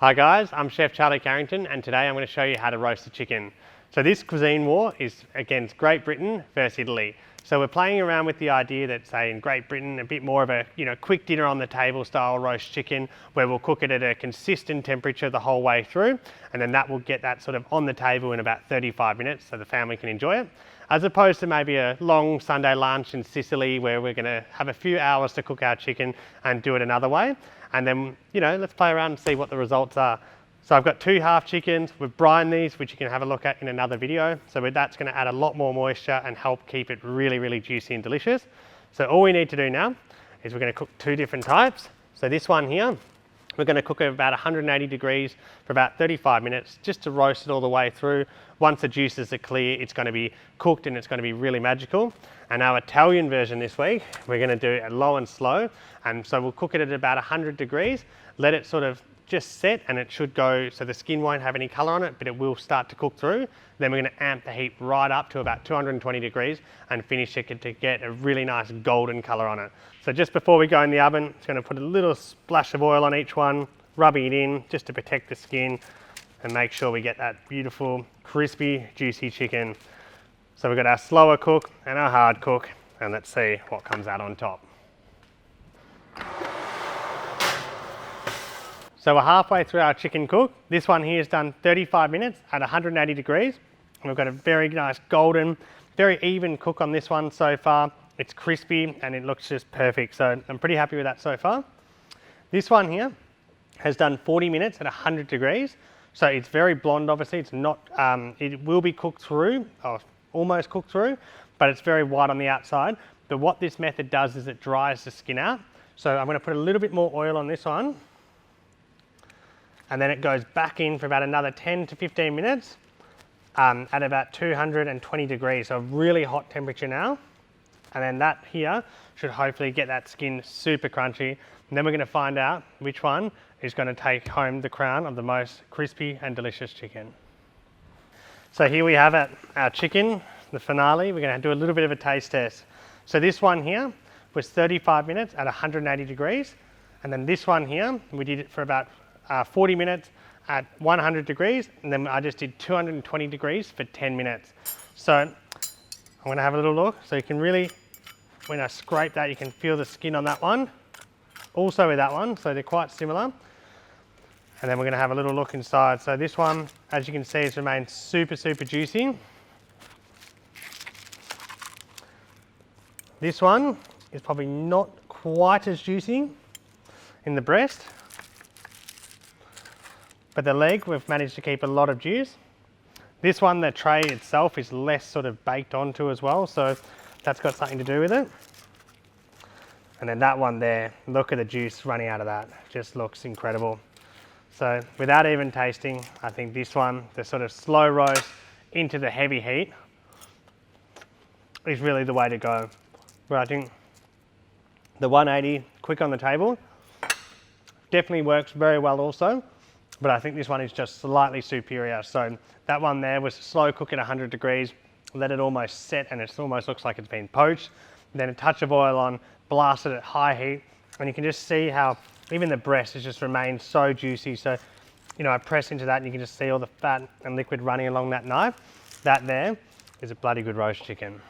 Hi guys, I'm Chef Charlie Carrington and today I'm going to show you how to roast a chicken. So this cuisine war is against Great Britain versus Italy. So we're playing around with the idea that, say, in Great Britain, a bit more of a quick dinner on the table style roast chicken where we'll cook it at a consistent temperature the whole way through, and then that will get that sort of on the table in about 35 minutes so the family can enjoy it. As opposed to maybe a long Sunday lunch in Sicily where we're going to have a few hours to cook our chicken and do it another way. And then, let's play around and see what the results are. So I've got 2 half chickens. We've brined these, which you can have a look at in another video. So that's going to add a lot more moisture and help keep it really, really juicy and delicious. So all we need to do now is we're going to cook 2 different types. So this one here, we're going to cook it at about 180 degrees for about 35 minutes just to roast it all the way through. Once the juices are clear, it's going to be cooked and it's going to be really magical. And our Italian version this week, we're going to do it low and slow. And so we'll cook it at about 100 degrees, let it sort of just set, and it should go, so the skin won't have any color on it, but it will start to cook through. Then we're going to amp the heat right up to about 220 degrees and finish it to get a really nice golden color on it. So just before we go in the oven, it's going to put a little splash of oil on each one, rubbing it in just to protect the skin and make sure we get that beautiful, crispy, juicy chicken. So we've got our slower cook and our hard cook, and let's see what comes out on top. So we're halfway through our chicken cook. This one here is done 35 minutes at 180 degrees. And we've got a very nice golden, very even cook on this one so far. It's crispy and it looks just perfect. So I'm pretty happy with that so far. This one here has done 40 minutes at 100 degrees. So it's very blonde, obviously. It's not, it will be cooked through, or almost cooked through, but it's very white on the outside. But what this method does is it dries the skin out. So I'm going to put a little bit more oil on this one. And then it goes back in for about another 10 to 15 minutes at about 220 degrees, so a really hot temperature now. And then that here should hopefully get that skin super crunchy. And then we're going to find out which one is going to take home the crown of the most crispy and delicious chicken. So here we have it, our chicken, the finale. We're going to do a little bit of a taste test. So this one here was 35 minutes at 180 degrees. And then this one here, we did it for about 40 minutes at 100 degrees, and then I just did 220 degrees for 10 minutes. So I'm going to have a little look. So you can really, when I scrape that, you can feel the skin on that one. Also with that one, so they're quite similar. And then we're going to have a little look inside. So this one, as you can see, has remained super, super juicy. This one is probably not quite as juicy in the breast. But the leg, we've managed to keep a lot of juice. This one, the tray itself is less sort of baked onto as well, so that's got something to do with it. And then that one there, look at the juice running out of that. Just looks incredible. So without even tasting, I think this one, the sort of slow roast into the heavy heat, is really the way to go. But I think the 180, quick on the table, definitely works very well also. But I think this one is just slightly superior. So that one there was slow cook at 100 degrees, let it almost set, and it almost looks like it's been poached. Then a touch of oil on, blasted at high heat, and you can just see how even the breast has just remained so juicy. So, I press into that and you can just see all the fat and liquid running along that knife. That there is a bloody good roast chicken.